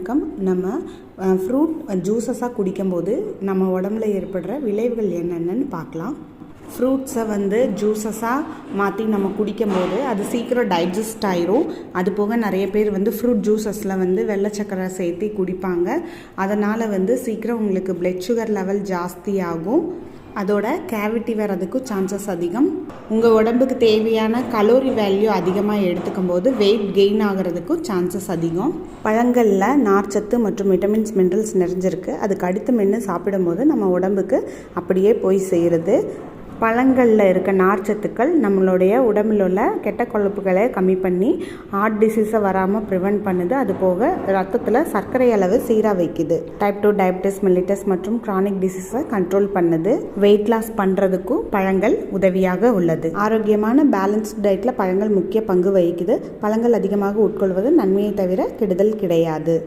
வணக்கம். நம்ம ஃப்ரூட் ஜூஸஸாக குடிக்கும்போது நம்ம உடம்புல ஏற்படுற விளைவுகள் என்னென்னு பார்க்கலாம். ஃப்ரூட்ஸை ஜூஸஸாக மாற்றி நம்ம குடிக்கும்போது அது சீக்கிரம் டைஜஸ்ட் ஆயிரும். அது போக நிறைய பேர் ஃப்ரூட் ஜூஸஸில் வெள்ளை சக்கரை சேர்த்து குடிப்பாங்க. அதனால் சீக்கிரம் உங்களுக்கு பிளட் சுகர் லெவல் ஜாஸ்தி ஆகும். அதோட கேவிட்டி வர்றதுக்கும் சான்சஸ் அதிகம். உங்கள் உடம்புக்கு தேவையான கலோரி வேல்யூ அதிகமாக எடுத்துக்கும் போது வெயிட் கெயின் ஆகிறதுக்கும் சான்சஸ் அதிகம். பழங்களில் நார்ச்சத்து மற்றும் விட்டமின்ஸ் மினரல்ஸ் நிறைஞ்சிருக்கு. அதுக்கு அடுத்து மென்று சாப்பிடும்போது நம்ம உடம்புக்கு அப்படியே போய் சேருது. பழங்களில் இருக்க நார்ச்சத்துக்கள் நம்மளுடைய உடம்பில் உள்ள கெட்ட கொழுப்புகளை கம்மி பண்ணி ஹார்ட் டிசீஸை வராமல் ப்ரிவெண்ட் பண்ணுது. அது போக ரத்தத்தில் சர்க்கரை அளவு சீராக வைக்குது. டைப் 2 டயபிட்டிஸ், மெல்லிட்டஸ் மற்றும் கிரானிக் டிசீஸை கண்ட்ரோல் பண்ணுது. வெயிட் லாஸ் பண்ணுறதுக்கும் பழங்கள் உதவியாக உள்ளது. ஆரோக்கியமான பேலன்ஸ்டு டயட்டில் பழங்கள் முக்கிய பங்கு வகிக்குது. பழங்கள் அதிகமாக உட்கொள்வது நன்மையை தவிர கெடுதல் கிடையாது.